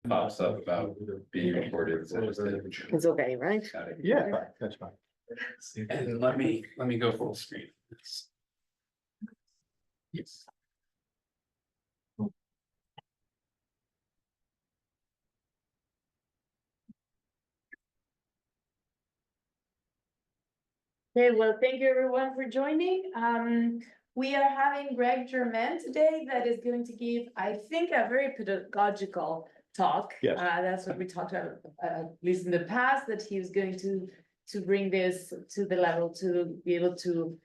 pops up about being recorded. So just It's okay, right? Yeah, that's fine. and let me go full screen. Yes. Okay, well, thank you everyone for joining. We are having Gregg Germain today that is going to give, I think, a very pedagogical talk. Yes. That's what we talked about, at least in the past, that he was going to bring this to the level to be able to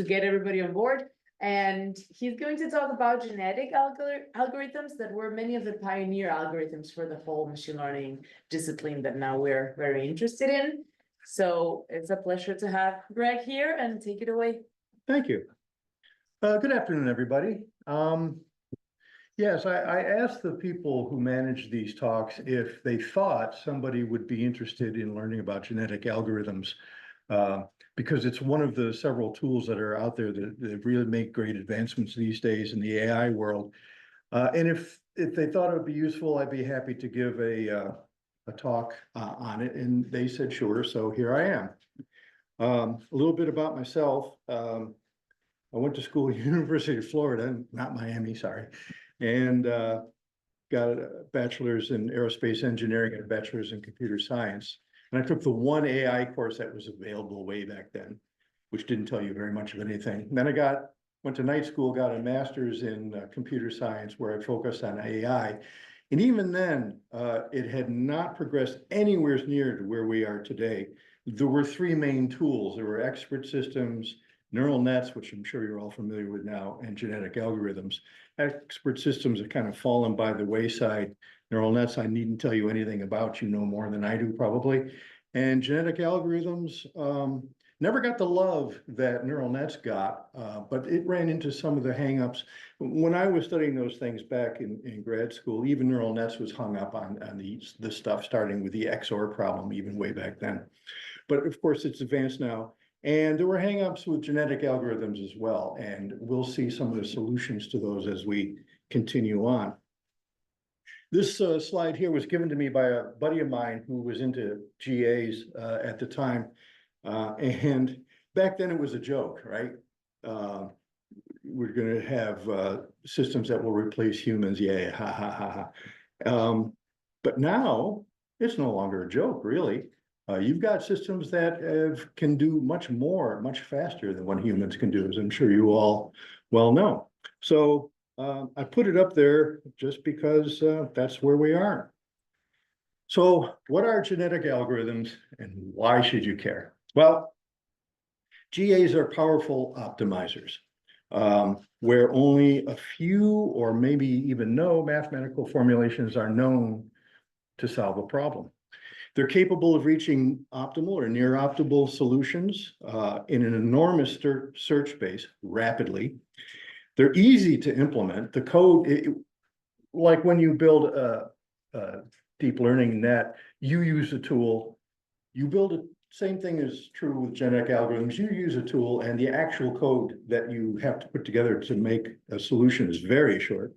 get everybody on board. And he's going to talk about genetic algorithms that were many of the pioneer algorithms for the whole machine learning discipline that now we're very interested in. So it's a pleasure to have Gregg here, and take it away. Thank you. Good afternoon, everybody. Yes, I asked the people who manage these talks if they thought somebody would be interested in learning about genetic algorithms, because it's one of the several tools that are out there that really make great advancements these days in the AI world. And if they thought it would be useful, I'd be happy to give a talk on it, and they said sure, so here I am. A little bit about myself. I went to school at University of Florida, not Miami, sorry, and got a bachelor's in aerospace engineering and a bachelor's in computer science. And I took the one AI course that was available way back then, which didn't tell you very much of anything. And then I went to night school, got a master's in computer science, where I focused on AI. And even then, it had not progressed anywhere near to where we are today. There were three main tools. There were expert systems, neural nets, which I'm sure you're all familiar with now, and genetic algorithms. Expert systems have kind of fallen by the wayside. Neural nets, I needn't tell you anything about. You know more than I do, probably. And genetic algorithms never got the love that neural nets got, but it ran into some of the hangups. When I was studying those things back in grad school, even neural nets was hung up on the stuff, starting with the XOR problem, even way back then. But of course, it's advanced now. And there were hangups with genetic algorithms as well. And we'll see some of the solutions to those as we continue on. This slide here was given to me by a buddy of mine who was into GAs at the time. And back then it was a joke, right? We're going to have systems that will replace humans. Yeah, ha, ha, ha, ha. But now it's no longer a joke, really. You've got systems that can do much more, much faster than what humans can do, as I'm sure you all well know. So I put it up there just because that's where we are. So what are genetic algorithms and why should you care? Well, GAs are powerful optimizers, where only a few or maybe even no mathematical formulations are known to solve a problem. They're capable of reaching optimal or near optimal solutions in an enormous search space rapidly. They're easy to implement. The code, like when you build a deep learning net, you use a tool, you build it. Same thing is true with genetic algorithms. You use a tool, and the actual code that you have to put together to make a solution is very short.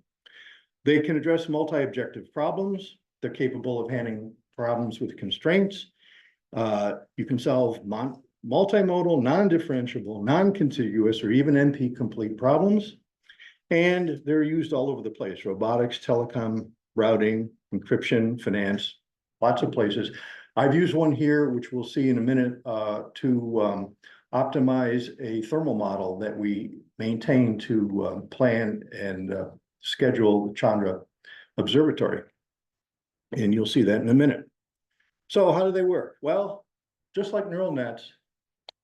They can address multi-objective problems. They're capable of handling problems with constraints. You can solve multimodal, non-differentiable, non-contiguous, or even NP-complete problems. And they're used all over the place: robotics, telecom, routing, encryption, finance, lots of places. I've used one here, which we'll see in a minute, to optimize a thermal model that we maintain to plan and schedule the Chandra observatory. And you'll see that in a minute. So how do they work? Well, just like neural nets,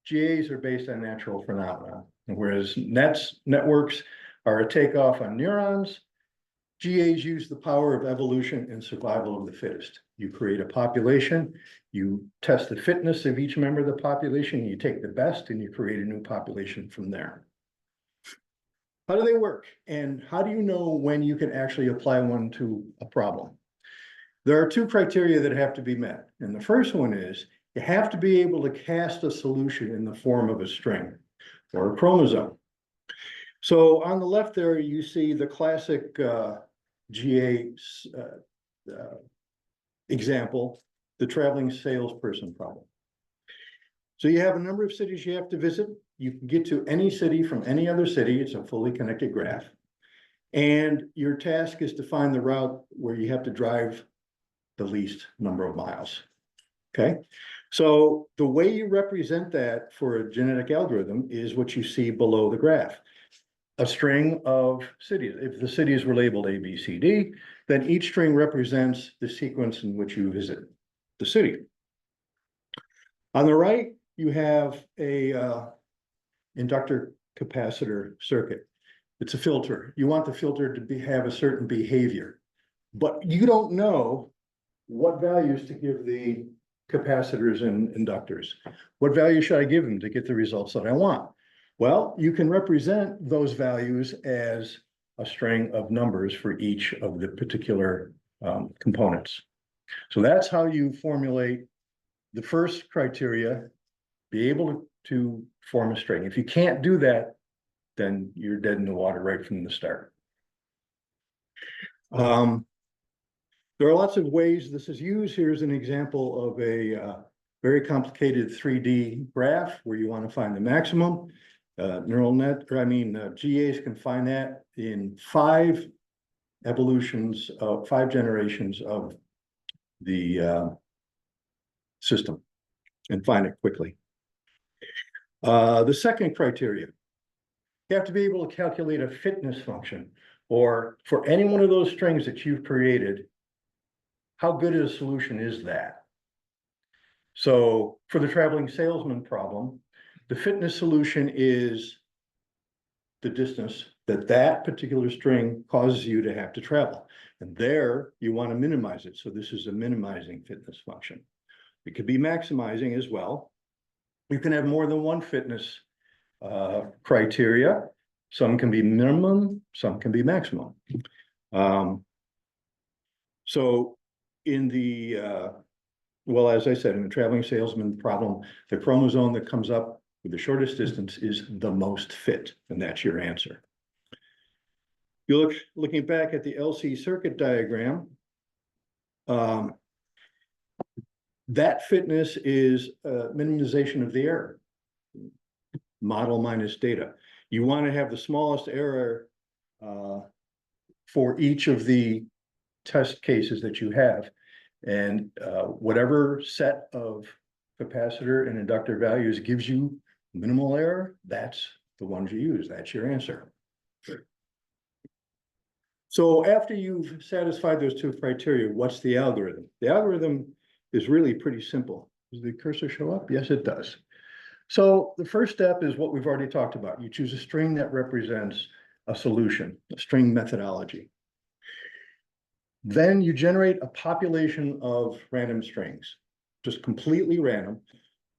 GAs are based on natural phenomena. Whereas networks are a takeoff on neurons, GAs use the power of evolution and survival of the fittest. You create a population, you test the fitness of each member of the population, you take the best and you create a new population from there. How do they work? And how do you know when you can actually apply one to a problem? There are two criteria that have to be met. And the first one is you have to be able to cast a solution in the form of a string or a chromosome. So on the left there, you see the classic GA example, the traveling salesperson problem. So you have a number of cities you have to visit. You can get to any city from any other city. It's a fully connected graph. And your task is to find the route where you have to drive the least number of miles. Okay, so the way you represent that for a genetic algorithm is what you see below the graph. A string of cities. If the cities were labeled A, B, C, D, then each string represents the sequence in which you visit the city. On the right, you have a inductor capacitor circuit. It's a filter. You want the filter to have a certain behavior, but you don't know what values to give the capacitors and inductors. What value should I give them to get the results that I want? Well, you can represent those values as a string of numbers for each of the particular components. So that's how you formulate the first criteria, be able to form a string. If you can't do that, then you're dead in the water right from the start. There are lots of ways this is used. Here's an example of a very complicated 3D graph where you want to find the maximum. Neural net, or I mean, GAs can find that in 5 evolutions of 5 generations of the system and find it quickly. The second criteria, you have to be able to calculate a fitness function, or for any one of those strings that you've created, how good a solution is that? So for the traveling salesman problem, the fitness solution is the distance that that particular string causes you to have to travel. And there you want to minimize it. So this is a minimizing fitness function. It could be maximizing as well. You can have more than one fitness criteria. Some can be minimum, some can be maximum. So in the, well, as I said, in the traveling salesman problem, the chromosome that comes up with the shortest distance is the most fit, and that's your answer. You looking back at the LC circuit diagram, that fitness is minimization of the error. Model minus data. You want to have the smallest error for each of the test cases that you have. And whatever set of capacitor and inductor values gives you minimal error, that's the ones you use. That's your answer. So after you've satisfied those 2 criteria, what's the algorithm? The algorithm is really pretty simple. Does the cursor show up? Yes, it does. So the first step is what we've already talked about. You choose a string that represents a solution, a string methodology. Then you generate a population of random strings, just completely random.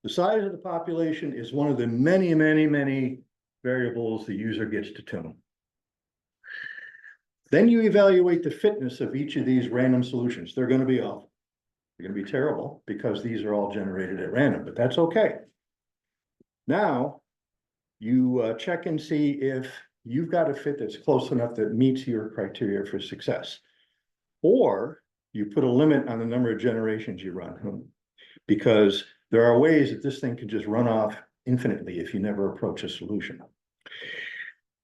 The size of the population is one of the many, many, many variables the user gets to tune. Then you evaluate the fitness of each of these random solutions. They're going to be awful. They're going to be terrible because these are all generated at random, but that's okay. Now you check and see if you've got a fit that's close enough that meets your criteria for success. Or you put a limit on the number of generations you run, because there are ways that this thing can just run off infinitely if you never approach a solution.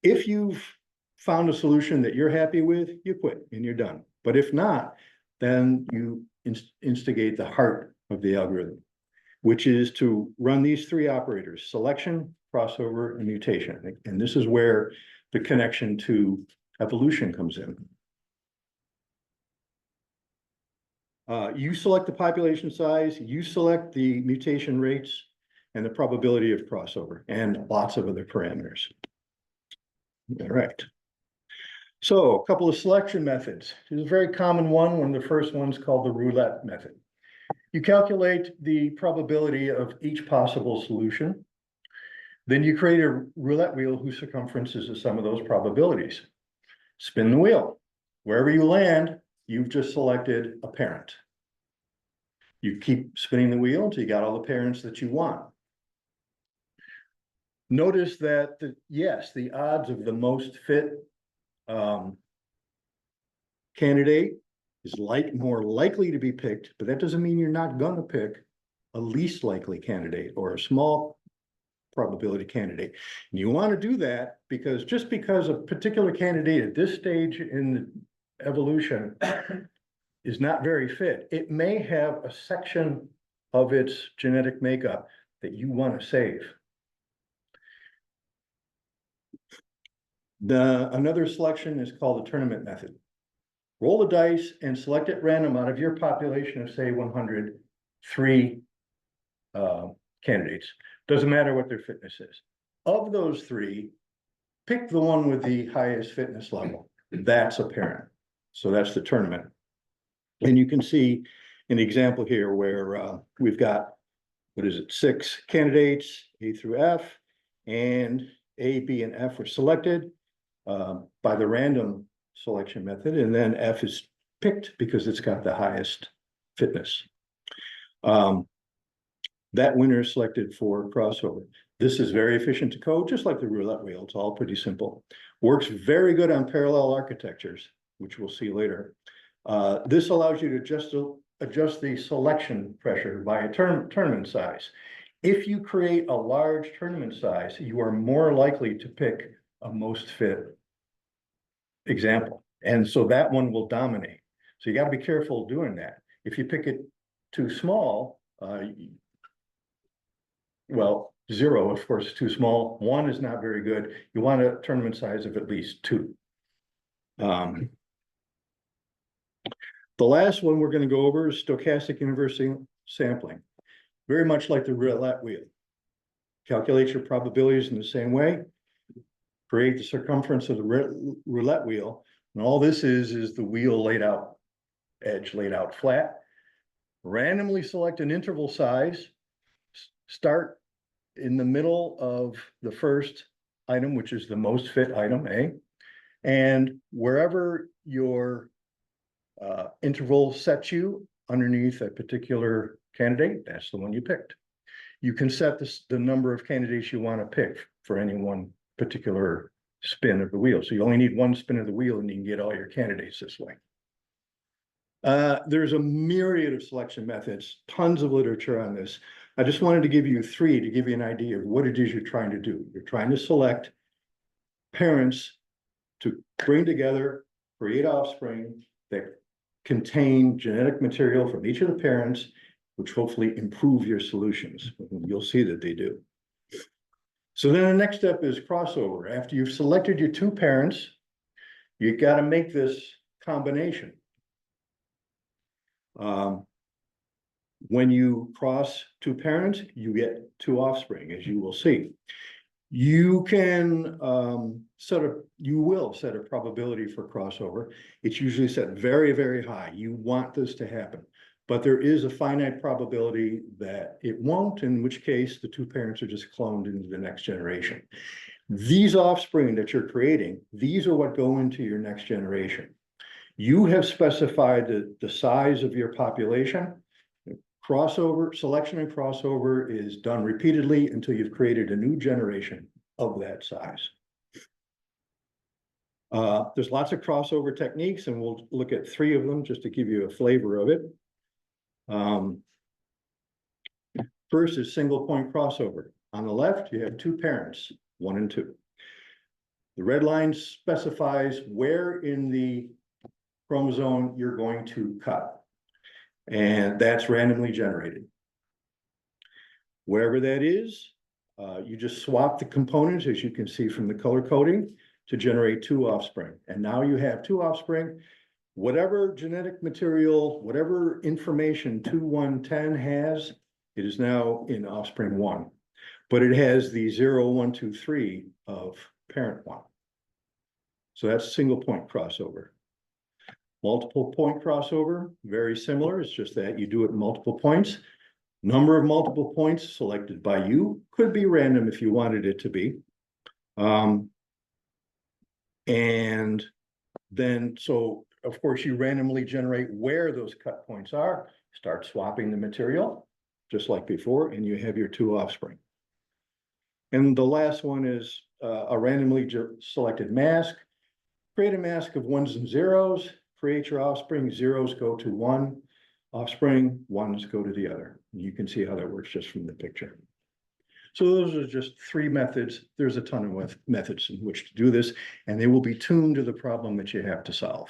If you've found a solution that you're happy with, you quit and you're done. But if not, then you instigate the heart of the algorithm, which is to run these 3 operators: selection, crossover, and mutation. And this is where the connection to evolution comes in. You select the population size, you select the mutation rates and the probability of crossover, and lots of other parameters. All right. So a couple of selection methods. This is a very common one of the first ones, called the roulette method. You calculate the probability of each possible solution. Then you create a roulette wheel whose circumference is the sum of those probabilities. Spin the wheel. Wherever you land, you've just selected a parent. You keep spinning the wheel until you got all the parents that you want. Notice that, yes, the odds of the most fit candidate is more likely to be picked, but that doesn't mean you're not gonna pick a least likely candidate or a small probability candidate. And you want to do that because just because a particular candidate at this stage in evolution is not very fit, it may have a section of its genetic makeup that you want to save. Another selection is called the tournament method. Roll the dice and select at random out of your population of, say, 103 candidates. Doesn't matter what their fitness is. Of those 3, pick the one with the highest fitness level. That's a parent. So that's the tournament. And you can see an example here where we've got, 6 candidates, A through F, and A, B, and F were selected by the random selection method, and then F is picked because it's got the highest fitness. That winner is selected for crossover. This is very efficient to code, just like the roulette wheel. It's all pretty simple. Works very good on parallel architectures, which we'll see later. This allows you to adjust the selection pressure by a tournament size. If you create a large tournament size, you are more likely to pick a most fit example. And so that one will dominate. So you got to be careful doing that. If you pick it too small, well, 0, of course, is too small. 1 is not very good. You want a tournament size of at least 2. The last one we're going to go over is stochastic universal sampling. Very much like the roulette wheel. Calculate your probabilities in the same way. Create the circumference of the roulette wheel. And all this is the wheel laid out, edge laid out flat. Randomly select an interval size. Start in the middle of the first item, which is the most fit item, A. And wherever your interval sets you underneath a particular candidate, that's the one you picked. You can set the number of candidates you want to pick for any one particular spin of the wheel. So you only need 1 spin of the wheel and you can get all your candidates this way. There's a myriad of selection methods, tons of literature on this. I just wanted to give you 3 to give you an idea of what it is you're trying to do. You're trying to select parents to bring together, create offspring that contain genetic material from each of the parents, which hopefully improve your solutions. You'll see that they do. So then the next step is crossover. After you've selected your 2 parents, you got to make this combination. When you cross 2 parents, you get 2 offspring, as you will see. You can you will set a probability for crossover. It's usually set very, very high. You want this to happen, but there is a finite probability that it won't, in which case the 2 parents are just cloned into the next generation. These offspring that you're creating, these are what go into your next generation. You have specified the size of your population. Crossover, selection and crossover is done repeatedly until you've created a new generation of that size. There's lots of crossover techniques, and we'll look at 3 of them just to give you a flavor of it. First is single point crossover. On the left, you have 2 parents, 1 and 2. The red line specifies where in the chromosome you're going to cut. And that's randomly generated. Wherever that is, you just swap the components, as you can see from the color coding, to generate 2 offspring. And now you have 2 offspring. Whatever genetic material, whatever information 2, 1, 10 has, it is now in offspring 1. But it has the 0, 1, 2, 3 of parent 1. So that's single point crossover. Multiple point crossover, very similar. It's just that you do it in multiple points. Number of multiple points selected by you, could be random if you wanted it to be. And then, so of course you randomly generate where those cut points are, start swapping the material, just like before, and you have your 2 offspring. And the last one is a randomly selected mask. Create a mask of 1s and 0s create your offspring, zeros go to one offspring, ones go to the other. You can see how that works just from the picture. So those are just three methods. There's a ton of methods in which to do this, and they will be tuned to the problem that you have to solve.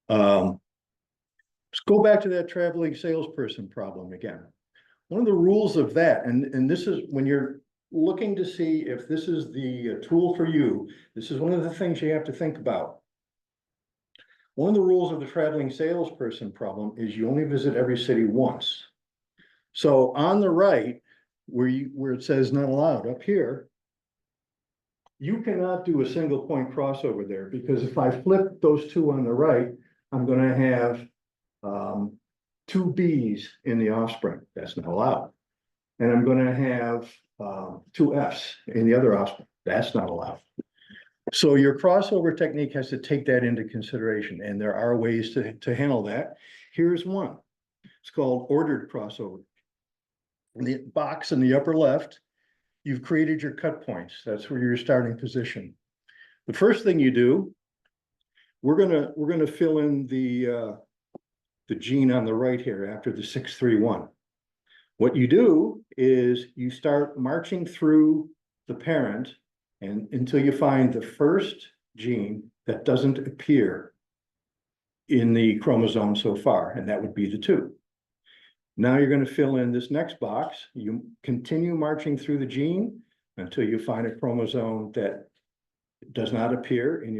Let's go back to that traveling salesperson problem again. One of the rules of that, and this is when you're looking to see if this is the tool for you, this is one of the things you have to think about. One of the rules of the traveling salesperson problem is you only visit every city once. So on the right, where it says not allowed, up here, you cannot do a single point crossover there, because if I flip those two on the right, I'm gonna have two B's in the offspring. That's not allowed. And I'm gonna have two F's in the other offspring. That's not allowed. So your crossover technique has to take that into consideration, and there are ways to handle that. Here's one. It's called ordered crossover. In the box in the upper left, you've created your cut points. That's where your starting position. The first thing you do, we're gonna fill in the gene on the right here after the 631. What you do is you start marching through the parent and until you find the first gene that doesn't appear in the chromosome so far, and that would be the 2. Now you're going to fill in this next box. You continue marching through the gene until you find a chromosome that does not appear in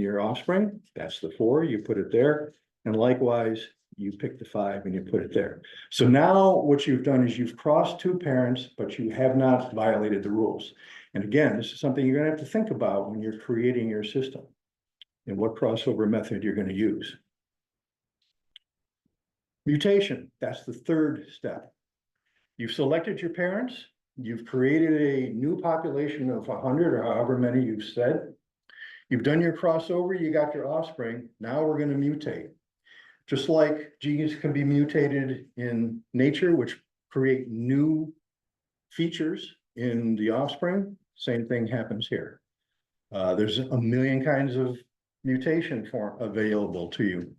your offspring. That's the 4, you put it there. And likewise, you pick the 5 and you put it there. So now what you've done is you've crossed 2 parents, but you have not violated the rules. And again, this is something you're going to have to think about when you're creating your system and what crossover method you're going to use. Mutation, that's the 3rd step. You've selected your parents, you've created a new population of 100 or however many you've said. You've done your crossover, you got your offspring, now we're going to mutate. Just like genes can be mutated in nature, which create new features in the offspring, same thing happens here. There's a million kinds of mutation available to you.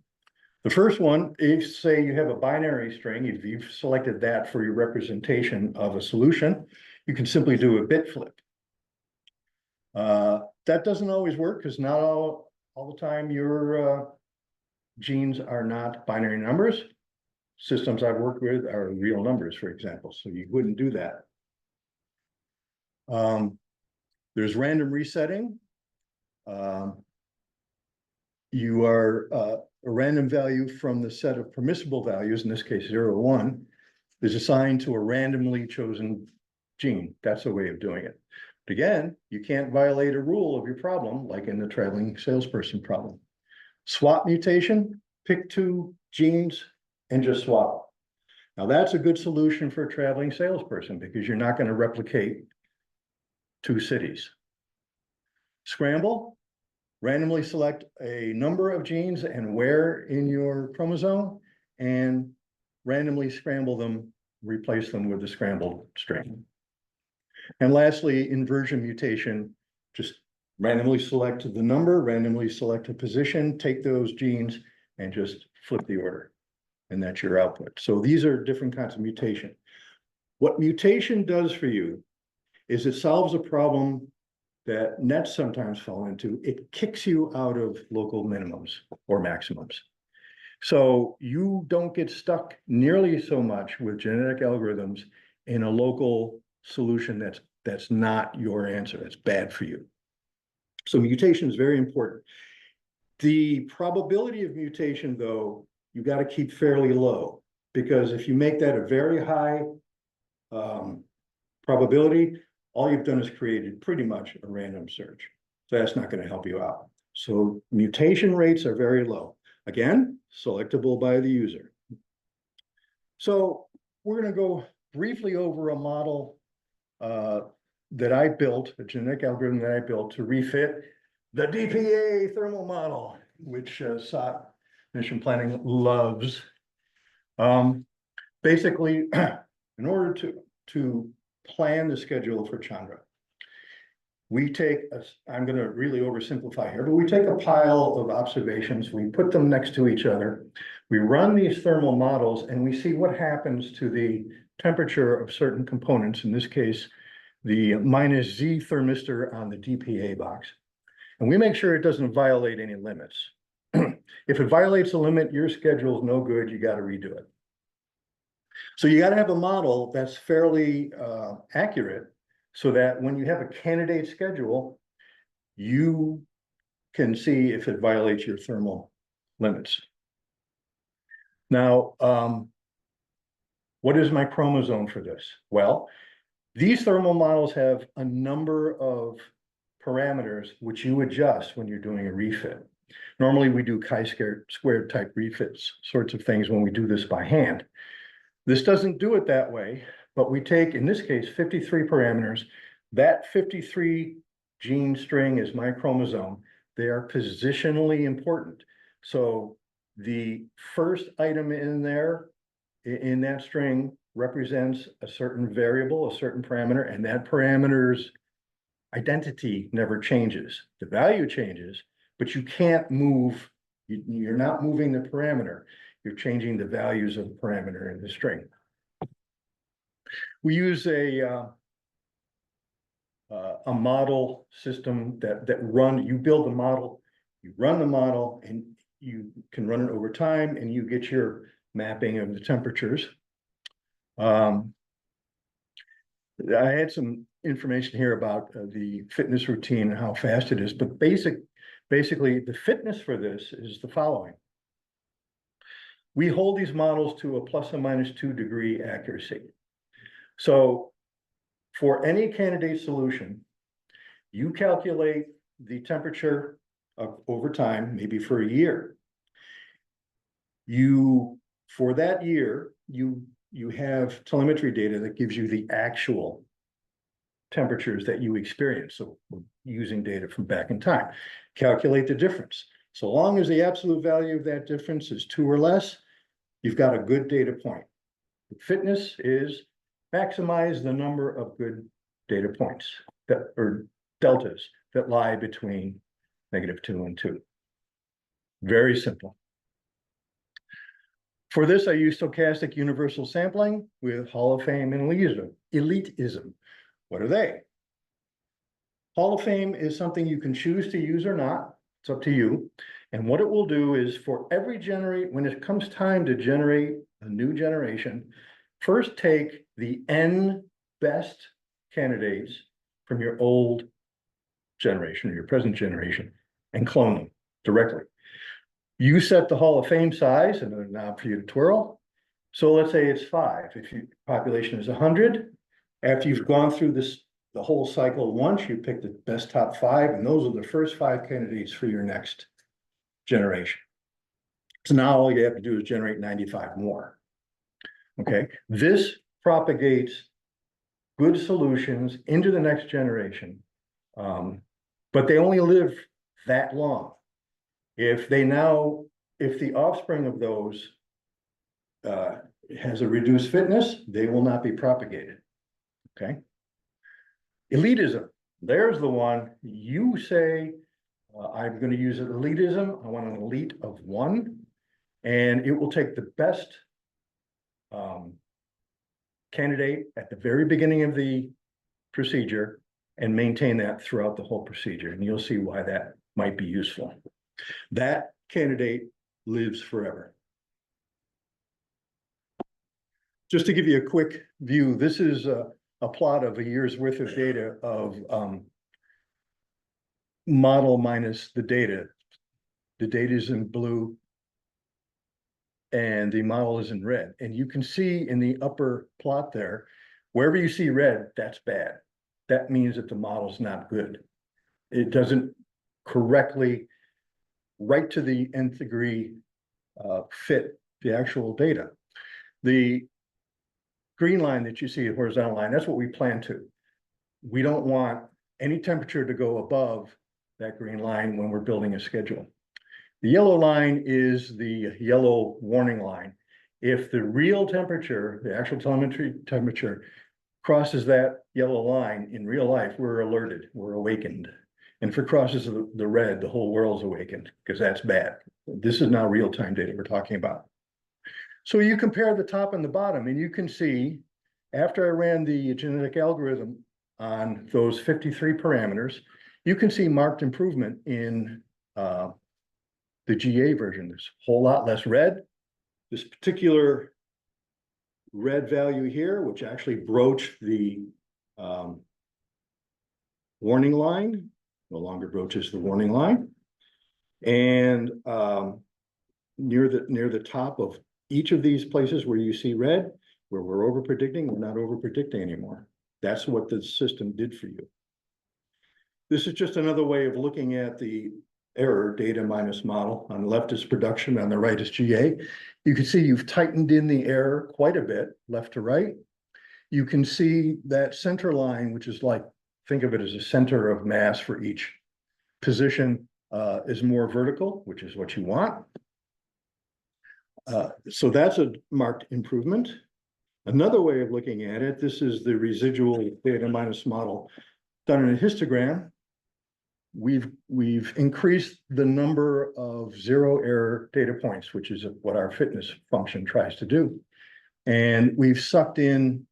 The first one is, say you have a binary string, if you've selected that for your representation of a solution, you can simply do a bit flip. That doesn't always work because not all the time your genes are not binary numbers. Systems I've worked with are real numbers, for example, so you wouldn't do that. There's random resetting. You are a random value from the set of permissible values, in this case 0, 1, is assigned to a randomly chosen gene. That's a way of doing it. But again, you can't violate a rule of your problem, like in the traveling salesperson problem. Swap mutation, pick 2 genes and just swap. Now that's a good solution for a traveling salesperson because you're not going to replicate 2 cities. Scramble, randomly select a number of genes and where in your chromosome and randomly scramble them, replace them with the scrambled string. And lastly, inversion mutation, just randomly select the number, randomly select a position, take those genes and just flip the order. And that's your output. So these are different kinds of mutation. What mutation does for you is it solves a problem that nets sometimes fall into. It kicks you out of local minimums or maximums. So you don't get stuck nearly so much with genetic algorithms in a local solution that's not your answer. That's bad for you. So mutation is very important. The probability of mutation, though, you got to keep fairly low, because if you make that a very high probability, all you've done is created pretty much a random search. So that's not going to help you out. So mutation rates are very low. Again, selectable by the user. So we're going to go briefly over a model that I built, a genetic algorithm that I built to refit the DPA thermal model, which SOT mission planning loves. Basically, in order to plan the schedule for Chandra, we take, I'm gonna really oversimplify here, but we take a pile of observations, we put them next to each other. We run these thermal models and we see what happens to the temperature of certain components, in this case, the -Z thermistor on the DPA box. And we make sure it doesn't violate any limits. If it violates a limit, your schedule is no good, you gotta redo it. So you gotta have a model that's fairly accurate, so that when you have a candidate schedule, you can see if it violates your thermal limits. Now, what is my chromosome for this? Well, these thermal models have a number of parameters which you adjust when you're doing a refit. Normally, we do chi-squared type refits, sorts of things when we do this by hand. This doesn't do it that way, but we take, in this case, 53 parameters. That 53 gene string is my chromosome. They are positionally important. So the first item in there, in that string, represents a certain variable, a certain parameter, and that parameter's identity never changes. The value changes, but you can't move, you're not moving the parameter. You're changing the values of the parameter in the string. We use a model system that you build the model, you run the model, and you can run it over time, and you get your mapping of the temperatures. I had some information here about the fitness routine and how fast it is, but basically the fitness for this is the following. We hold these models to a ±2 degree accuracy. So for any candidate solution, you calculate the temperature over time, maybe for a year. For that year, you have telemetry data that gives you the actual temperatures that you experience. So we're using data from back in time. Calculate the difference. So long as the absolute value of that difference is 2 or less, you've got a good data point. Fitness is maximize the number of good data points or deltas that lie between -2 and 2. Very simple. For this, I use stochastic universal sampling with Hall of Fame and elitism. What are they? Hall of Fame is something you can choose to use or not. It's up to you. And what it will do is for every when it comes time to generate a new generation, first take the N best candidates from your old generation or your present generation and clone them directly. You set the Hall of Fame size, another knob for you to twirl. So let's say it's 5. If your population is 100, after you've gone through the whole cycle once, you pick the best top 5, and those are the first 5 candidates for your next generation. So now all you have to do is generate 95 more. Okay, this propagates good solutions into the next generation, but they only live that long. If the offspring of those has a reduced fitness, they will not be propagated. Okay. Elitism, there's the one. You say, I'm going to use elitism. I want an elite of 1, and it will take the best candidate at the very beginning of the procedure and maintain that throughout the whole procedure. And you'll see why that might be useful. That candidate lives forever. Just to give you a quick view, this is a plot of a year's worth of data of model minus the data. The data is in blue and the model is in red. And you can see in the upper plot there, wherever you see red, that's bad. That means that the model's not good. It doesn't correctly, right to the nth degree, fit the actual data. The green line that you see, the horizontal line, that's what we plan to. We don't want any temperature to go above that green line when we're building a schedule. The yellow line is the yellow warning line. If the real temperature, the actual telemetry temperature, crosses that yellow line, in real life, we're alerted, we're awakened. And if it crosses the red, the whole world's awakened, because that's bad. This is now real-time data we're talking about. So you compare the top and the bottom, and you can see, after I ran the genetic algorithm on those 53 parameters, you can see marked improvement in the GA version. There's a whole lot less red. This particular red value here, which actually broached the warning line, no longer broaches the warning line. And near the top of each of these places where you see red, where we're over predicting, we're not over predicting anymore. That's what the system did for you. This is just another way of looking at the error data minus model. On the left is production, on the right is GA. You can see you've tightened in the error quite a bit, left to right. You can see that center line, which is like, think of it as a center of mass for each position, is more vertical, which is what you want. So that's a marked improvement. Another way of looking at it, this is the residual data minus model done in a histogram. We've increased the number of zero error data points, which is what our fitness function tries to do. And we've sucked in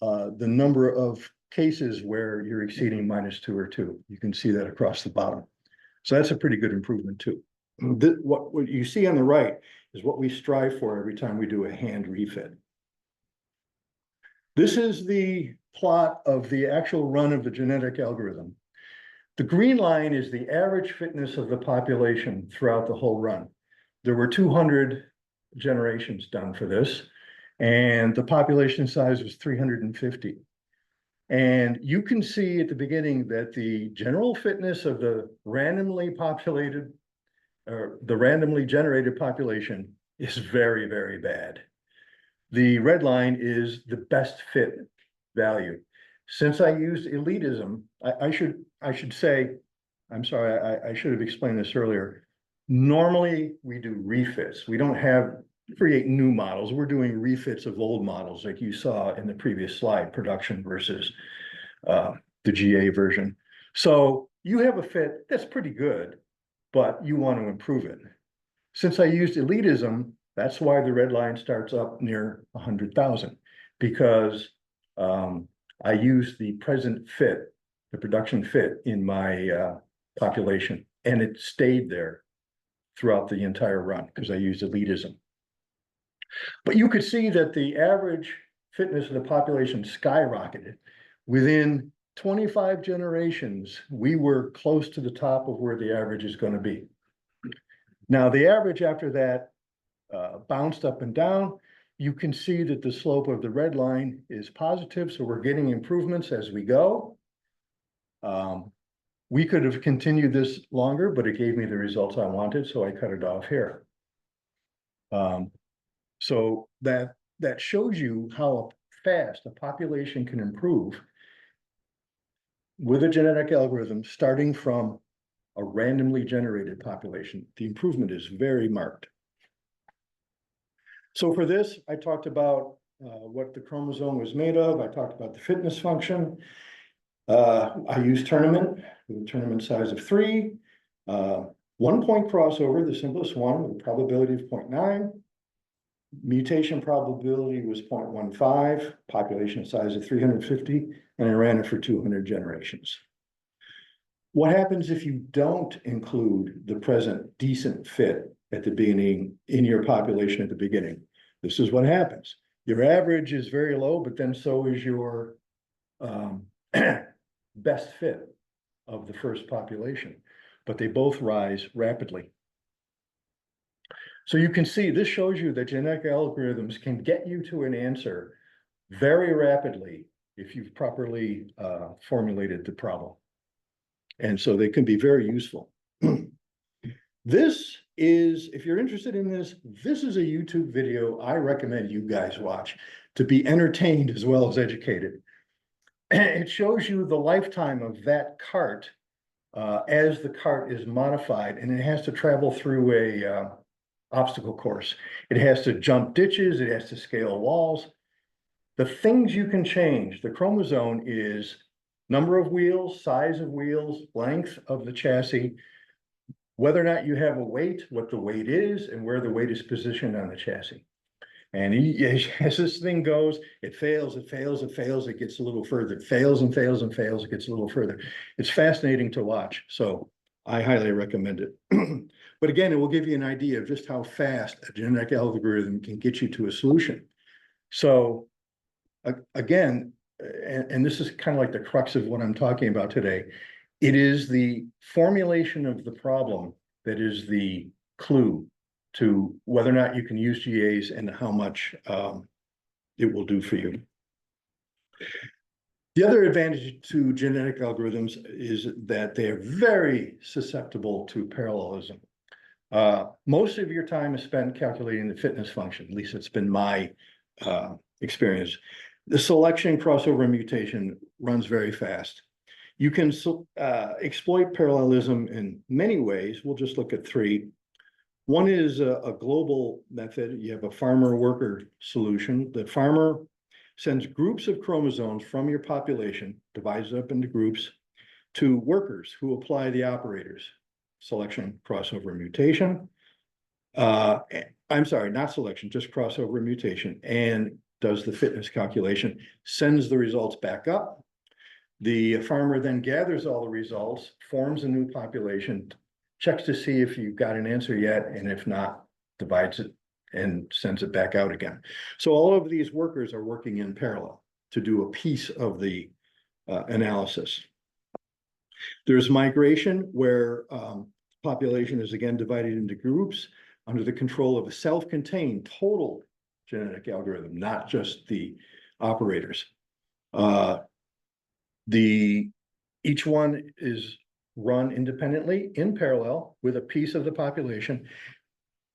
the number of cases where you're exceeding -2 or 2. You can see that across the bottom. So that's a pretty good improvement too. What you see on the right is what we strive for every time we do a hand refit. This is the plot of the actual run of the genetic algorithm. The green line is the average fitness of the population throughout the whole run. There were 200 generations done for this, and the population size was 350. And you can see at the beginning that the general fitness of the randomly populated or the randomly generated population is very, very bad. The red line is the best fit value. Since I used elitism, I should say, I'm sorry, I should have explained this earlier. Normally we do refits. We don't create new models. We're doing refits of old models like you saw in the previous slide, production versus the GA version. So you have a fit that's pretty good, but you want to improve it. Since I used elitism, that's why the red line starts up near 100,000, because I use the present fit, the production fit in my population, and it stayed there throughout the entire run because I used elitism. But you could see that the average fitness of the population skyrocketed. Within 25 generations, we were close to the top of where the average is going to be. Now, the average after that bounced up and down. You can see that the slope of the red line is positive, so we're getting improvements as we go. We could have continued this longer, but it gave me the results I wanted, so I cut it off here. So that shows you how fast a population can improve with a genetic algorithm starting from a randomly generated population. The improvement is very marked. So for this, I talked about what the chromosome was made of. I talked about the fitness function. I used tournament with a tournament size of 3. 1 point crossover, the simplest one, with a probability of 0.9. Mutation probability was 0.15, population size of 350, and I ran it for 200 generations. What happens if you don't include the present decent fit at the beginning in your population at the beginning? This is what happens. Your average is very low, but then so is your best fit of the first population, but they both rise rapidly. So you can see this shows you that genetic algorithms can get you to an answer very rapidly if you've properly formulated the problem. And so they can be very useful. This is, if you're interested in this, this is a YouTube video I recommend you guys watch to be entertained as well as educated. It shows you the lifetime of that cart as the cart is modified, and it has to travel through a obstacle course. It has to jump ditches, it has to scale walls. The things you can change, the chromosome is number of wheels, size of wheels, length of the chassis, whether or not you have a weight, what the weight is, and where the weight is positioned on the chassis. And as this thing goes, it fails, it fails, it fails, it gets a little further, it fails and fails and fails, it gets a little further. It's fascinating to watch, so I highly recommend it. But again, it will give you an idea of just how fast a genetic algorithm can get you to a solution. So again, and this is kind of like the crux of what I'm talking about today, it is the formulation of the problem that is the clue to whether or not you can use GAs and how much it will do for you. The other advantage to genetic algorithms is that they are very susceptible to parallelism. Most of your time is spent calculating the fitness function, at least it's been my experience. The selection, crossover, and mutation runs very fast. You can exploit parallelism in many ways. We'll just look at three. One is a global method. You have a farmer-worker solution. The farmer sends groups of chromosomes from your population, divides it up into groups, to workers who apply the operators, selection, crossover, mutation. I'm sorry, not selection, just crossover, mutation, and does the fitness calculation, sends the results back up. The farmer then gathers all the results, forms a new population, checks to see if you've got an answer yet, and if not, divides it and sends it back out again. So all of these workers are working in parallel to do a piece of the analysis. There's migration where population is again divided into groups under the control of a self-contained total genetic algorithm, not just the operators. Each one is run independently in parallel with a piece of the population.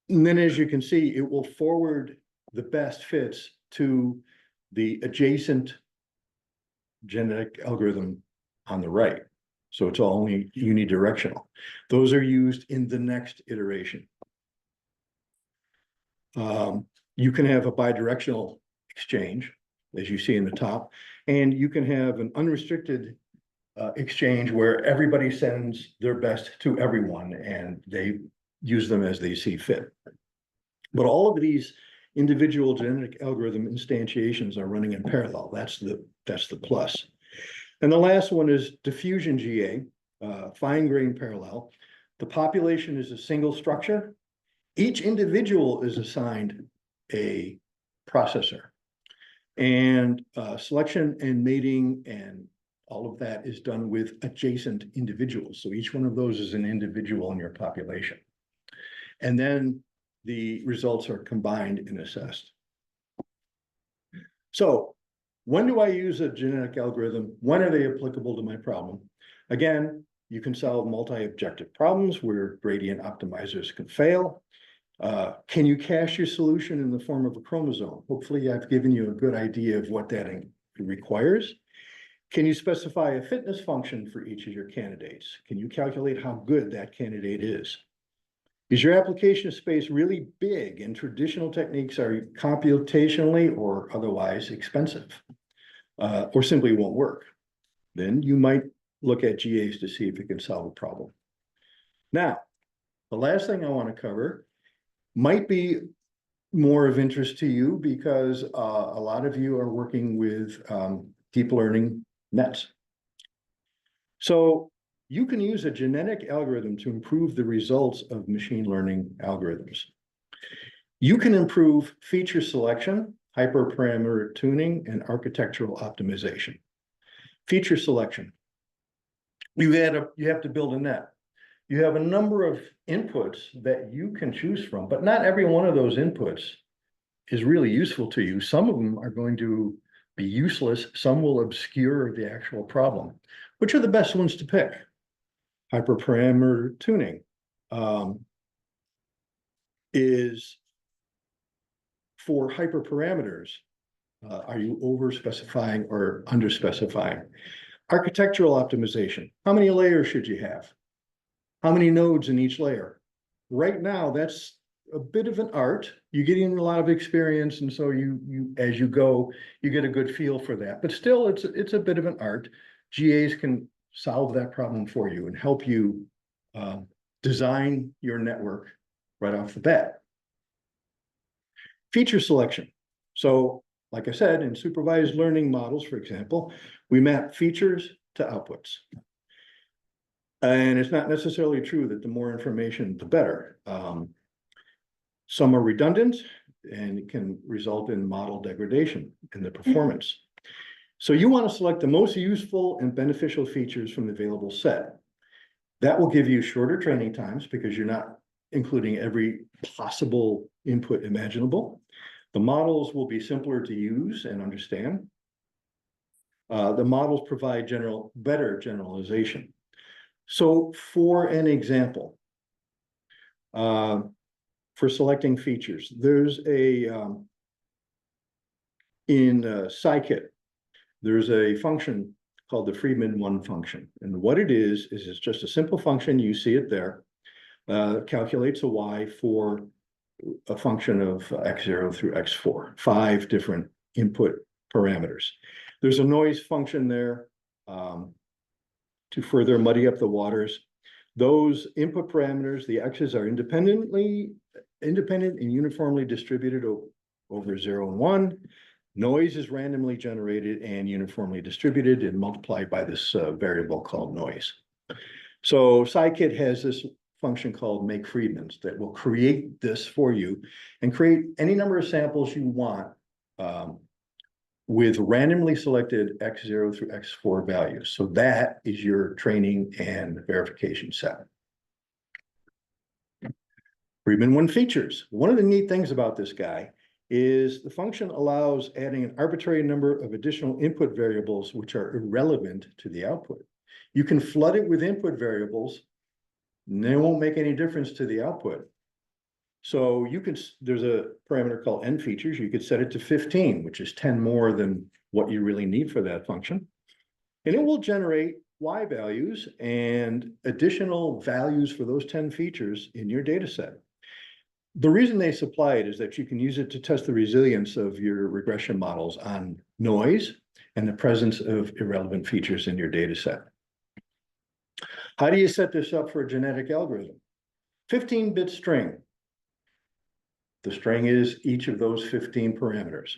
And then as you can see, it will forward the best fits to the adjacent genetic algorithm on the right. So it's all only unidirectional. Those are used in the next iteration. You can have a bidirectional exchange, as you see in the top, and you can have an unrestricted exchange where everybody sends their best to everyone and they use them as they see fit. But all of these individual genetic algorithm instantiations are running in parallel. That's the plus. And the last one is diffusion GA, fine-grained parallel. The population is a single structure. Each individual is assigned a processor. And selection and mating and all of that is done with adjacent individuals. So each one of those is an individual in your population. And then the results are combined and assessed. So when do I use a genetic algorithm? When are they applicable to my problem? Again, you can solve multi-objective problems where gradient optimizers can fail. Can you cache your solution in the form of a chromosome? Hopefully I've given you a good idea of what that requires. Can you specify a fitness function for each of your candidates? Can you calculate how good that candidate is? Is your application space really big and traditional techniques are computationally or otherwise expensive, or simply won't work? Then you might look at GAs to see if it can solve a problem. Now, the last thing I want to cover might be more of interest to you because a lot of you are working with deep learning nets. So you can use a genetic algorithm to improve the results of machine learning algorithms. You can improve feature selection, hyperparameter tuning, and architectural optimization. Feature selection. You have to build a net. You have a number of inputs that you can choose from, but not every one of those inputs is really useful to you. Some of them are going to be useless. Some will obscure the actual problem. Which are the best ones to pick? Hyperparameter tuning is for hyperparameters. Are you over specifying or under specifying? Architectural optimization. How many layers should you have? How many nodes in each layer? Right now, that's a bit of an art. You get in a lot of experience, and so as you go, you get a good feel for that. But still, it's a bit of an art. GAs can solve that problem for you and help you design your network right off the bat. Feature selection. So, like I said, in supervised learning models, for example, we map features to outputs. And it's not necessarily true that the more information, the better. Some are redundant and it can result in model degradation in the performance. So you want to select the most useful and beneficial features from the available set. That will give you shorter training times because you're not including every possible input imaginable. The models will be simpler to use and understand. The models provide better generalization. So for an example, for selecting features, there's in scikit, there's a function called the Friedman-1 function. And what it is it's just a simple function, you see it there, calculates a y for a function of x0 through x4, 5 different input parameters. There's a noise function there to further muddy up the waters. Those input parameters, the x's, are independent and uniformly distributed over 0 and 1. Noise is randomly generated and uniformly distributed and multiplied by this variable called noise. So scikit has this function called make Friedmans that will create this for you and create any number of samples you want with randomly selected x0 through x4 values. So that is your training and verification set. Friedman-1 features. One of the neat things about this guy is the function allows adding an arbitrary number of additional input variables which are irrelevant to the output. You can flood it with input variables, and they won't make any difference to the output. So there's a parameter called n features. You could set it to 15, which is 10 more than what you really need for that function. And it will generate y values and additional values for those 10 features in your data set. The reason they supply it is that you can use it to test the resilience of your regression models on noise and the presence of irrelevant features in your data set. How do you set this up for a genetic algorithm? 15-bit string. The string is each of those 15 parameters.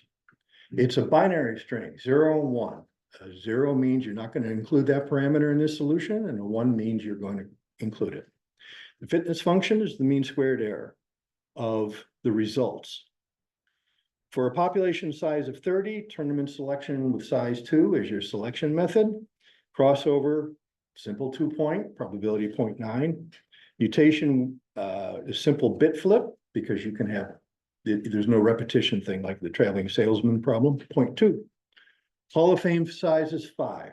It's a binary string, 0 and 1. A 0 means you're not going to include that parameter in this solution, and a 1 means you're going to include it. The fitness function is the mean squared error of the results. For a population size of 30, tournament selection with size 2 is your selection method. Crossover, simple 2-point, probability 0.9. Mutation is simple bit flip, because you can have, there's no repetition thing like the traveling salesman problem, 0.2. Hall of Fame size is 5.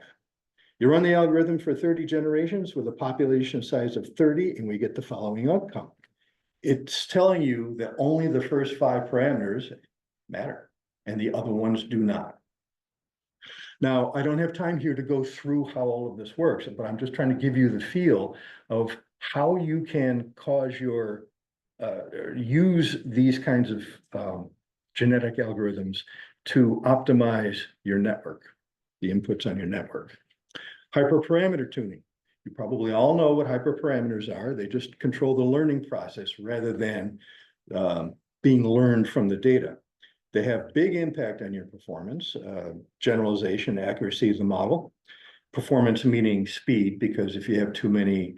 You run the algorithm for 30 generations with a population size of 30, and we get the following outcome. It's telling you that only the first 5 parameters matter, and the other ones do not. Now, I don't have time here to go through how all of this works, but I'm just trying to give you the feel of how you can cause your use these kinds of genetic algorithms to optimize your network, the inputs on your network. Hyperparameter tuning. You probably all know what hyperparameters are. They just control the learning process rather than being learned from the data. They have big impact on your performance, generalization, accuracy of the model. Performance meaning speed, because if you have too many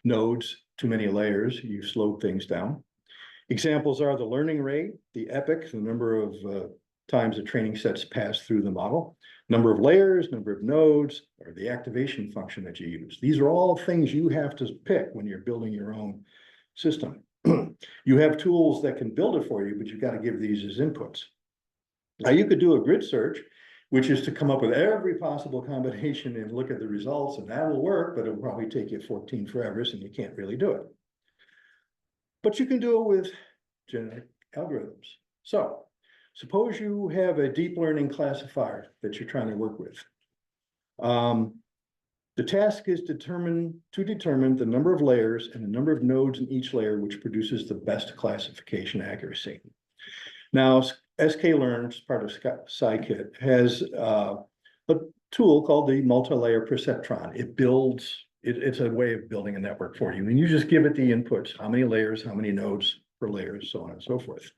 nodes, too many layers, you slow things down. Examples are the learning rate, the epoch, the number of times the training sets pass through the model, number of layers, number of nodes, or the activation function that you use. These are all things you have to pick when you're building your own system. You have tools that can build it for you, but you've got to give these as inputs. Now you could do a grid search, which is to come up with every possible combination and look at the results, and that will work, but it'll probably take you 14 forevers and you can't really do it. But you can do it with genetic algorithms. So suppose you have a deep learning classifier that you're trying to work with. The task is to determine the number of layers and the number of nodes in each layer, which produces the best classification accuracy. Now, sklearn, part of scikit, has a tool called the multi-layer perceptron. It's a way of building a network for you. And you just give it the inputs, how many layers, how many nodes per layer, so on and so forth.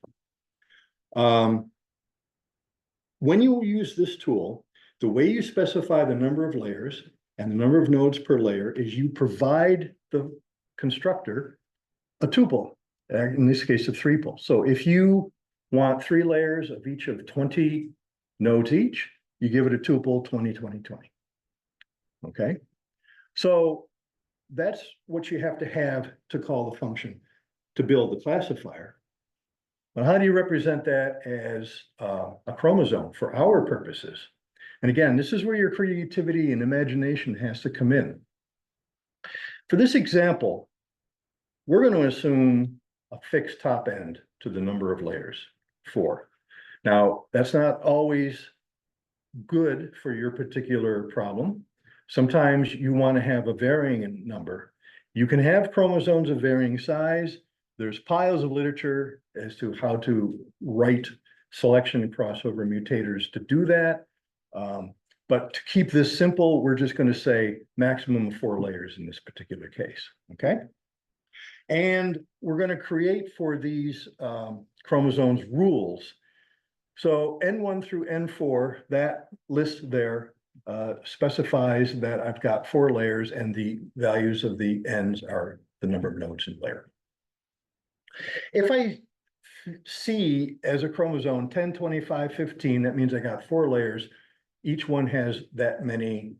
When you use this tool, the way you specify the number of layers and the number of nodes per layer is you provide the constructor a tuple, in this case, a threeple. So if you want 3 layers of each of 20 nodes each, you give it a tuple 20, 20, 20. Okay, so that's what you have to call the function to build the classifier. But how do you represent that as a chromosome for our purposes? And again, this is where your creativity and imagination has to come in. For this example, we're going to assume a fixed top end to the number of layers, 4. Now, that's not always good for your particular problem. Sometimes you want to have a varying number. You can have chromosomes of varying size. There's piles of literature as to how to write selection and crossover mutators to do that. But to keep this simple, we're just going to say maximum of 4 layers in this particular case, okay? And we're going to create for these chromosomes rules. So N1 through N4, that list there specifies that I've got 4 layers and the values of the N's are the number of nodes in layer. If I see as a chromosome 10, 25, 15, that means I got 4 layers. Each one has that many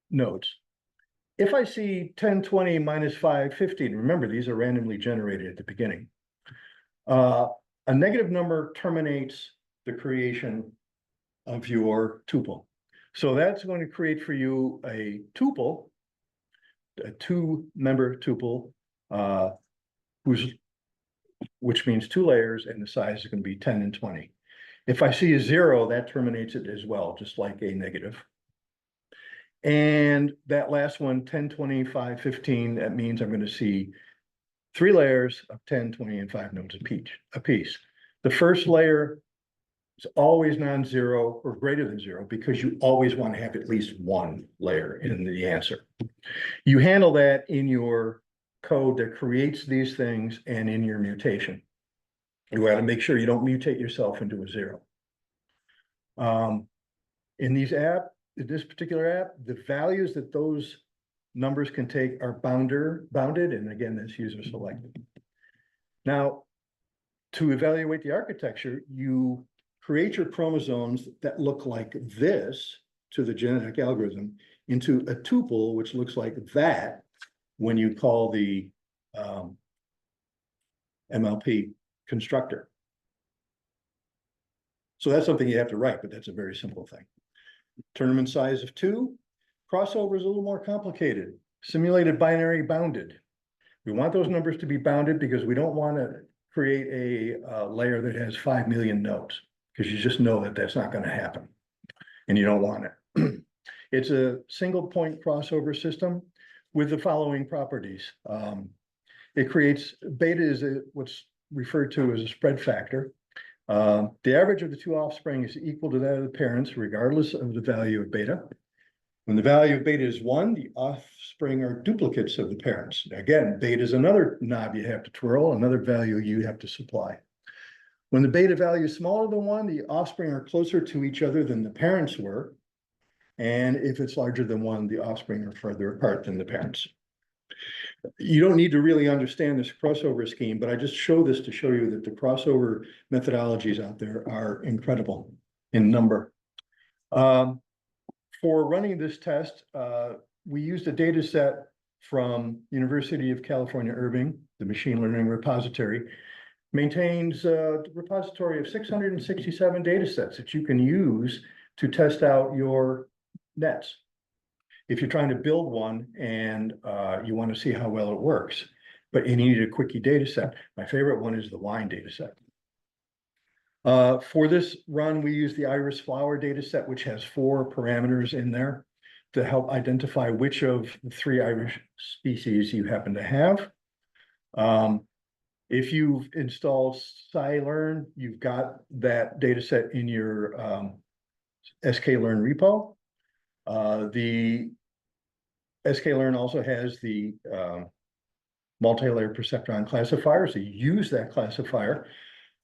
nodes. If I see 10, 20, minus 5, 15, remember these are randomly generated at the beginning. A negative number terminates the creation of your tuple. So that's going to create for you a tuple, a 2-member tuple, which means 2 layers, and the size is going to be 10 and 20. If I see a 0, that terminates it as well, just like a negative. And that last one, 10, 25, 15, that means I'm going to see 3 layers of 10, 20, and 5 nodes a piece. The first layer is always non-zero or greater than 0 because you always want to have at least 1 layer in the answer. You handle that in your code that creates these things and in your mutation. You got to make sure you don't mutate yourself into a 0. In this particular app, the values that those numbers can take are bounded, and again, that's user selected. Now, to evaluate the architecture, you create your chromosomes that look like this to the genetic algorithm into a tuple, which looks like that when you call the MLP constructor. So that's something you have to write, but that's a very simple thing. Tournament size of 2. Crossover is a little more complicated. Simulated binary bounded. We want those numbers to be bounded because we don't want to create a layer that has 5 million nodes, because you just know that that's not going to happen and you don't want it. It's a single point crossover system with the following properties. It creates beta is what's referred to as a spread factor. The average of the 2 offspring is equal to that of the parents, regardless of the value of beta. When the value of beta is 1, the offspring are duplicates of the parents. Again, beta is another knob you have to twirl, another value you have to supply. When the beta value is smaller than 1, the offspring are closer to each other than the parents were. And if it's larger than 1, the offspring are further apart than the parents. You don't need to really understand this crossover scheme, but I just show this to show you that the crossover methodologies out there are incredible in number. For running this test, we used a data set from University of California, Irvine, the machine learning repository, maintains a repository of 667 data sets that you can use to test out your nets. If you're trying to build one and you want to see how well it works, but you need a quickie data set. My favorite one is the wine data set. For this run, we use the iris flower data set, which has 4 parameters in there. to help identify which of the 3 Irish species you happen to have. If you've installed scikit-learn, you've got that data set in your sklearn repo. The sklearn also has the multi-layer perceptron classifier, so you use that classifier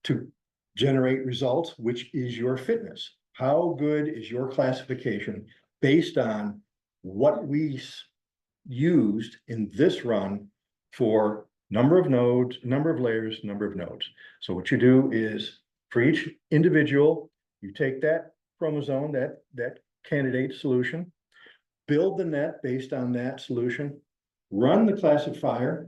to generate results, which is your fitness. How good is your classification based on what we used in this run for number of nodes, number of layers, number of nodes. So what you do is for each individual, you take that chromosome, that candidate solution, build the net based on that solution, run the classifier,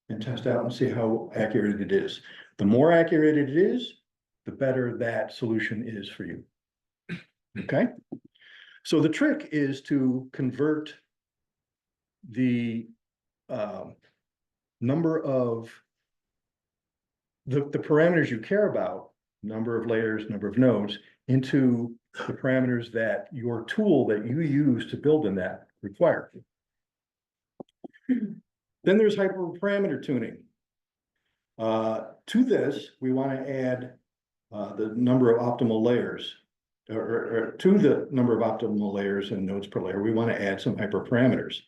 and test out and see how accurate it is. The more accurate it is, the better that solution is for you. Okay? So the trick is to convert the number of the parameters you care about, number of layers, number of nodes, into the parameters that your tool that you use to build the net require. Then there's hyperparameter tuning. To this, we want to add the number of optimal layers, or to the number of optimal layers and nodes per layer, we want to add some hyperparameters.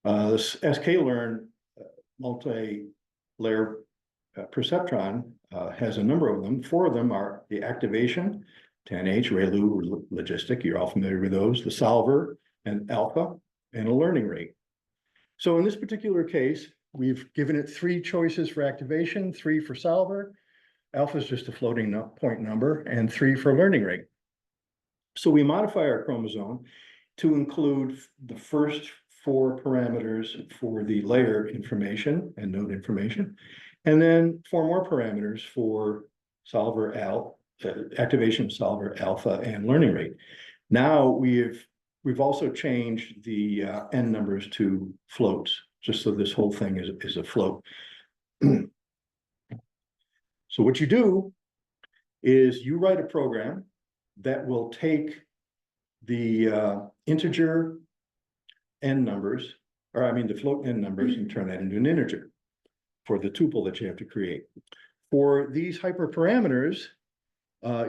This sklearn multi-layer perceptron has a number of them. 4 of them are the activation, 10H, ReLU, logistic, you're all familiar with those, the solver, and alpha, and a learning rate. So in this particular case, we've given it 3 choices for activation, 3 for solver, alpha is just a floating point number, and 3 for learning rate. So we modify our chromosome to include the first 4 parameters for the layer information and node information, and then 4 more parameters for solver activation, solver, alpha, and learning rate. Now we've also changed the n numbers to floats, just so this whole thing is a float. So what you do is you write a program that will take the integer n numbers, or I mean the float n numbers, and turn that into an integer for the tuple that you have to create. For these hyperparameters,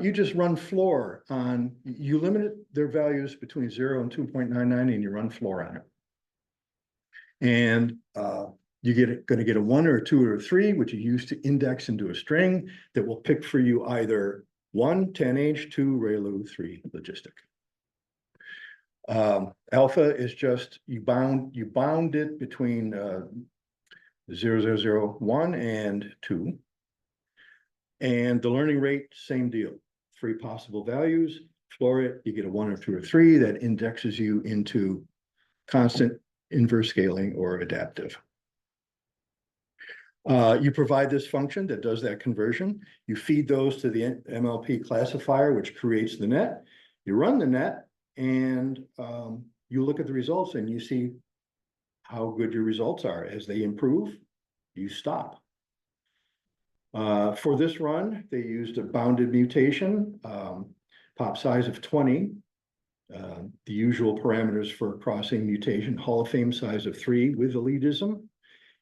you just run floor on, you limit their values between 0 and 2.99, and you run floor on it. And you're going to get a 1 or a 2 or a 3, which you use to index into a string that will pick for you either 1, 10H, 2, ReLU, 3, logistic. Alpha is just, you bound it between 0, 0, 1 and 2. And the learning rate, same deal. 3 possible values, floor it, you get a 1 or 2 or 3 that indexes you into constant, inverse scaling, or adaptive. You provide this function that does that conversion. You feed those to the MLP classifier, which creates the net. You run the net, and you look at the results, and you see how good your results are. As they improve, you stop. For this run, they used a bounded mutation, pop size of 20, the usual parameters for crossing mutation, Hall of Fame size of 3 with elitism.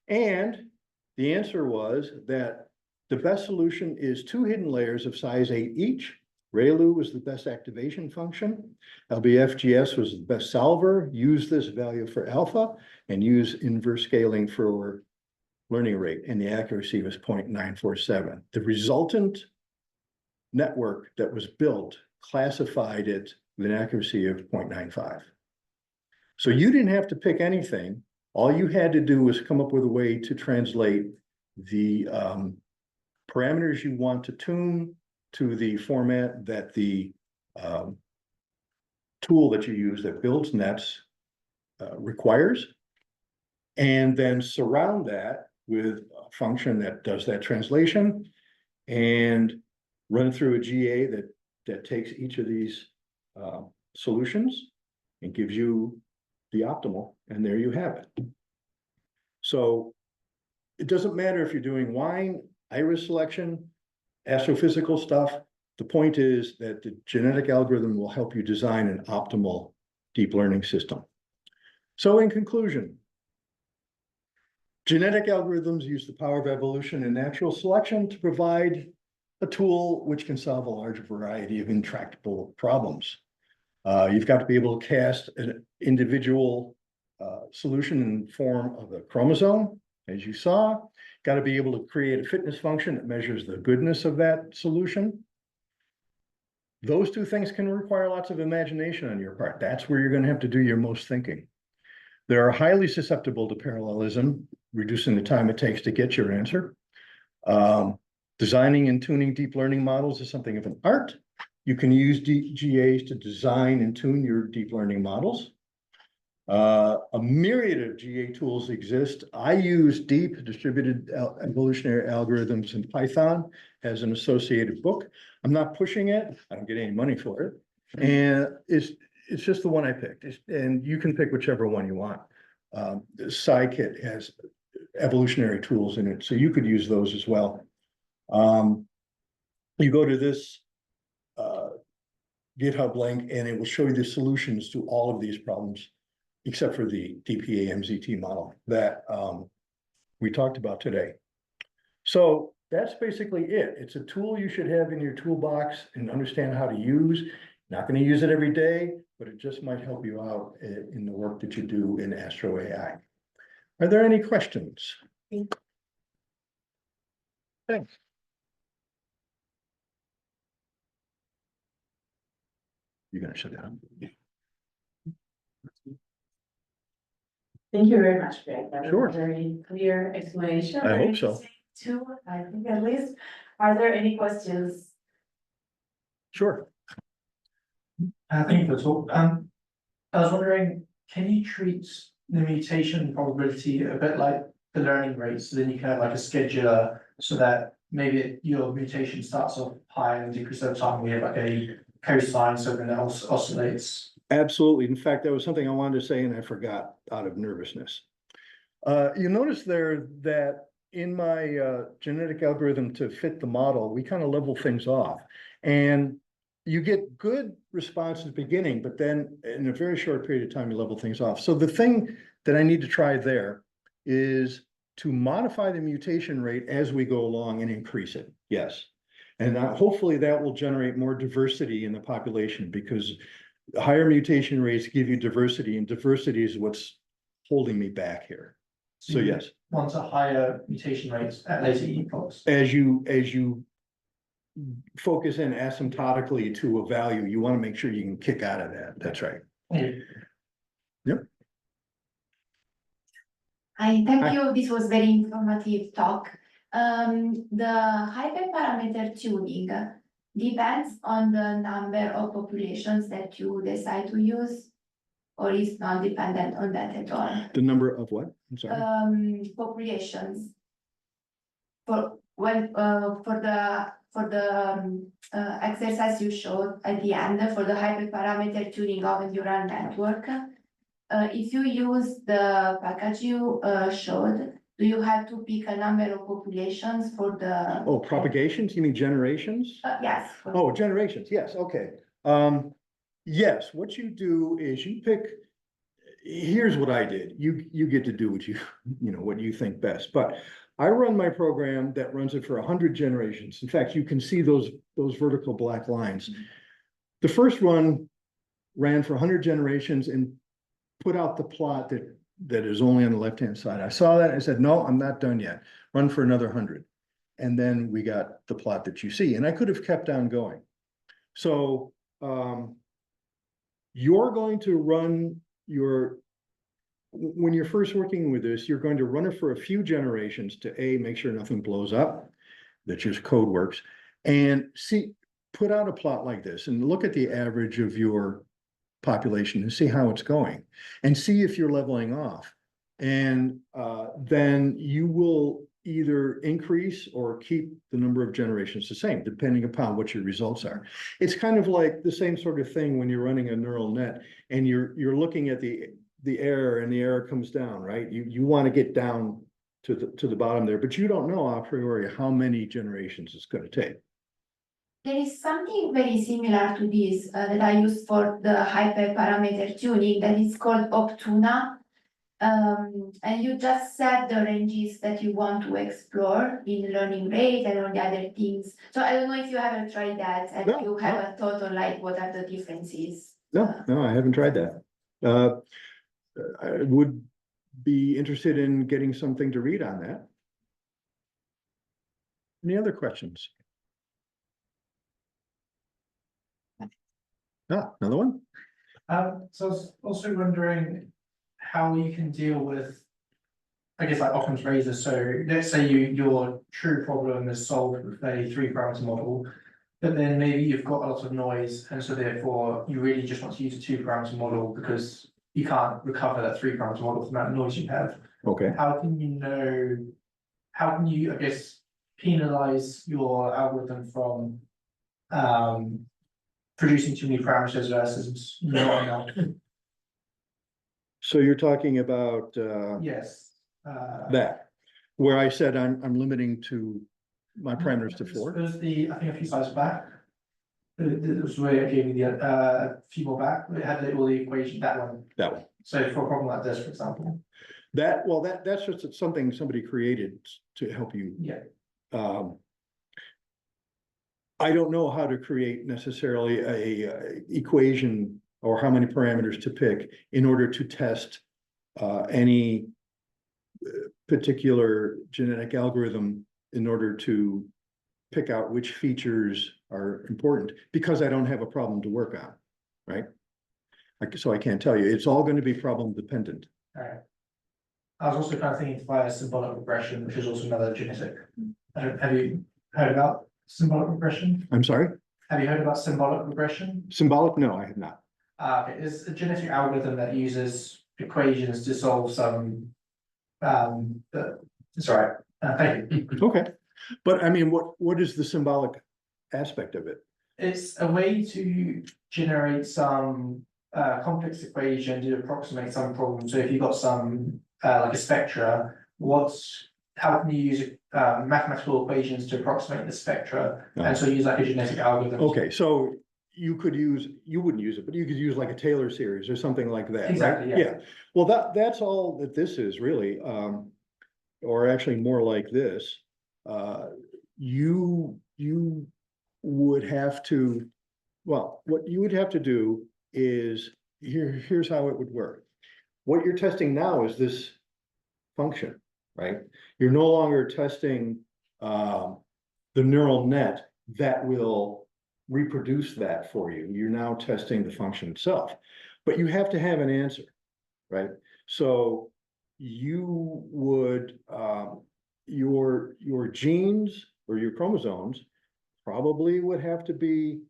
And the answer was that the best solution is 2 hidden layers of size 8 each. ReLU was the best activation function. LBFGS was the best solver. Use this value for alpha and use inverse scaling for learning rate, and the accuracy was 0.947. The resultant network that was built classified it with an accuracy of 0.95. So you didn't have to pick anything. All you had to do was come up with a way to translate the parameters you want to tune to the format that the tool that you use that builds nets requires, and then surround that with a function that does that translation and run through a GA that takes each of these solutions and gives you the optimal, and there you have it. So it doesn't matter if you're doing wine, iris selection, astrophysical stuff. The point is that the genetic algorithm will help you design an optimal deep learning system. So in conclusion, genetic algorithms use the power of evolution and natural selection to provide a tool which can solve a large variety of intractable problems. You've got to be able to cast an individual solution in form of a chromosome, as you saw. Got to be able to create a fitness function that measures the goodness of that solution. Those two things can require lots of imagination on your part. That's where you're going to have to do your most thinking. They're highly susceptible to parallelism, reducing the time it takes to get your answer. Designing and tuning deep learning models is something of an art. You can use GAs to design and tune your deep learning models. A myriad of GA tools exist. I use deep distributed evolutionary algorithms in Python as an associated book. I'm not pushing it. I don't get any money for it. And it's just the one I picked. And you can pick whichever one you want. Scikit has evolutionary tools in it, so you could use those as well. You go to this GitHub link and it will show you the solutions to all of these problems, except for the DPA-MZT model that we talked about today. So that's basically it. It's a tool you should have in your toolbox and understand how to use. Not going to use it every day, but it just might help you out in the work that you do in AstroAI. Are there any questions? Thanks. You're going to shut down? Thank you very much, Greg. That was Sure. a very clear explanation. I Very hope so. interesting Too, I think at least. Are there any questions? Sure. Thank you for the talk. I was wondering, can you treat the mutation probability a bit like the learning rate? So then you can have like a scheduler so that maybe your mutation starts off high and decreases over time. We have like a coastline, so then it oscillates. Absolutely. In fact, that was something I wanted to say and I forgot out of nervousness. You notice there that in my genetic algorithm to fit the model, we kind of level things off. And you get good response at the beginning, but then in a very short period of time, you level things off. So the thing that I need to try there is to modify the mutation rate as we go along and increase it. Yes. And hopefully that will generate more diversity in the population, because higher mutation rates give you diversity, and diversity is what's holding me back here. So yes. Want a higher mutation rates at later epochs. As you focus in asymptotically to a value, you want to make sure you can kick out of that. That's right. Yep. Hi, thank Hi. you. This was very informative talk. The hyperparameter tuning depends on the number of populations that you decide to use, or is not dependent on that at all? The number of what? I'm sorry. Populations. For when for the exercise you showed at the end for the hyperparameter tuning of a neural network, if you use the package you showed, do you have to pick a number of populations for the? Oh, propagations? You mean generations? Yes. Oh, generations. Yes. Okay. Yes, what you do is you pick, here's what I did. You get to do what what you think best. But I run my program that runs it for 100 generations. In fact, you can see those vertical black lines. The first one ran for 100 generations and put out the plot that is only on the left-hand side. I saw that and I said, no, I'm not done yet. Run for another 100. And then we got the plot that you see. And I could have kept on going. So you're going to run when you're first working with this, you're going to run it for a few generations to make sure nothing blows up, that your code works, and put out a plot like this and look at the average of your population and see how it's going and see if you're leveling off. And then you will either increase or keep the number of generations the same, depending upon what your results are. It's kind of like the same sort of thing when you're running a neural net and you're looking at the error, and the error comes down, right? You want to get down to the bottom there, but you don't know a priori how many generations it's going to take. There is something very similar to this that I use for the hyperparameter tuning that is called Optuna. And you just set the ranges that you want to explore in learning rate and all the other things. So I don't know if you haven't tried that and No, you have a thought on like what are the differences. No, I haven't tried that. I would be interested in getting something to read on that. Any other questions? Another one? So I was also wondering how you can deal with, I guess, like Occam's razor. So let's say your true problem is solved with a 3-parameter model, but then maybe you've got a lot of noise, and so therefore you really just want to use a 2-parameter model because you can't recover that 3-parameter model from the amount of noise you have. Okay. How can you, I guess, penalize your algorithm from producing too many parameters versus not enough? So you're talking about Yes. that, where I said I'm limiting to my parameters to 4. It was I think a few slides back. It was where it gave me the few more back. It had all the equation, that one. That one. So for a problem like this, for example. That's just something somebody created to help you. Yeah. I don't know how to create necessarily a equation or how many parameters to pick in order to test any particular genetic algorithm in order to pick out which features are important, because I don't have a problem to work on, right? So I can't tell you. It's all going to be problem dependent. All right. I was also kind of thinking via symbolic regression, which is also another genetic. Have you heard about symbolic regression? I'm sorry? Have you heard about symbolic regression? Symbolic? No, I have not. Okay, it's a genetic algorithm that uses equations to solve some. It's all right. Thank you. Okay. But I mean, what is the symbolic aspect of it? It's a way to generate some complex equation to approximate some problem. So if you've got some like a spectra, how can you use mathematical equations to approximate the spectra? And so use like a genetic algorithm. Okay, so you wouldn't use it, but you could use like a Taylor series or something like that, right? Exactly, yeah. Yeah. Well, that's all that this is really, or actually more like this. You would have to, well, what you would have to do is, here's how it would work. What you're testing now is this function, right? You're no longer testing the neural net that will reproduce that for you. You're now testing the function itself, but you have to have an answer, right? So you would, your genes or your chromosomes probably would have to be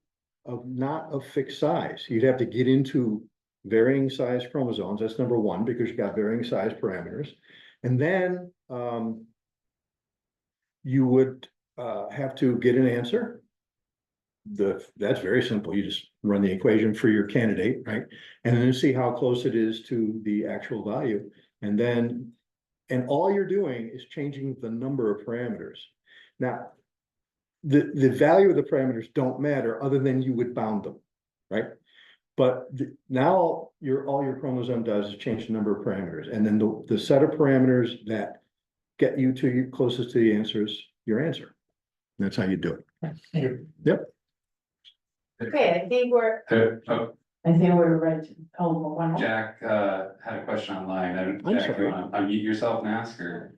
not of fixed size. You'd have to get into varying size chromosomes. That's number one, because you got varying size parameters. And then you would have to get an answer. That's very simple. You just run the equation for your candidate, right? And then see how close it is to the actual value. And all you're doing is changing the number of parameters. Now, the value of the parameters don't matter other than you would bound them, right? But now all your chromosome does is change the number of parameters, and then the set of parameters that get you to your closest to the answer is your answer. That's how you do it. Yep. Okay, I think we're ready to, one more. Jack had a question online. I'm Jack, sorry. you want to unmute yourself and ask, or?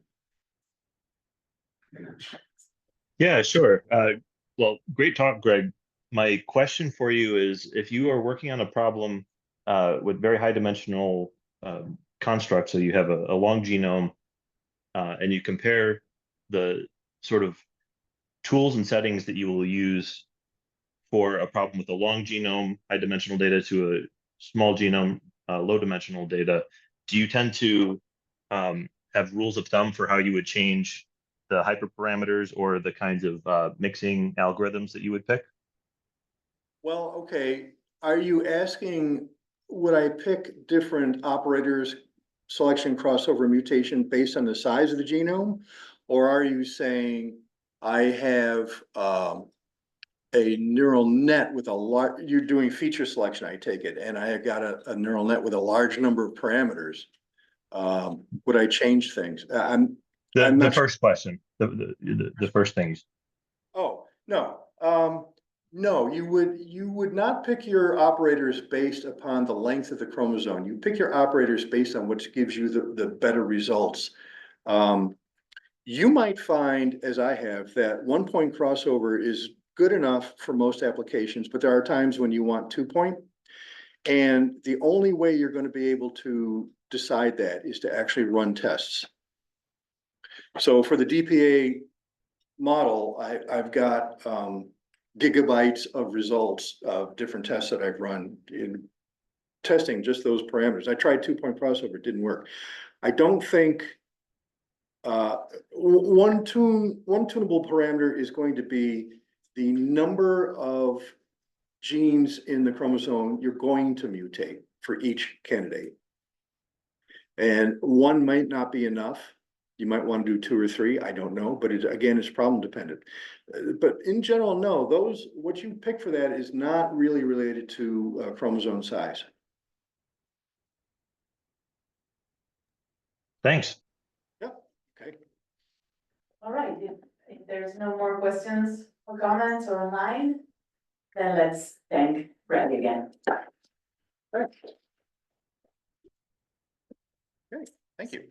Yeah, sure. Well, great talk, Greg. My question for you is, if you are working on a problem with very high dimensional constructs, so you have a long genome, and you compare the sort of tools and settings that you will use for a problem with a long genome, high dimensional data, to a small genome, low dimensional data, do you tend to have rules of thumb for how you would change the hyperparameters or the kinds of mixing algorithms that you would pick? Well, okay. Are you asking, would I pick different operators, selection, crossover, mutation based on the size of the genome? Or are you saying I have a neural net with a you're doing feature selection, I take it, and I have got a neural net with a large number of parameters. Would I change things? I'm The not sure. first question, the first things. Oh, no, no, you would not pick your operators based upon the length of the chromosome. You pick your operators based on what gives you the better results. You might find, as I have, that 1-point crossover is good enough for most applications, but there are times when you want 2-point. And the only way you're going to be able to decide that is to actually run tests. So for the DPA model, I've got gigabytes of results of different tests that I've run in testing just those parameters. I tried 2-point crossover, it didn't work. I don't think one tunable parameter is going to be the number of genes in the chromosome you're going to mutate for each candidate. And one might not be enough. You might want to do 2 or 3, I don't know, but again, it's problem dependent. But in general, no, what you pick for that is not really related to chromosome size. Thanks. Yep, okay. All right, if there's no more questions or comments or online, then let's thank Greg again. Okay, thank you.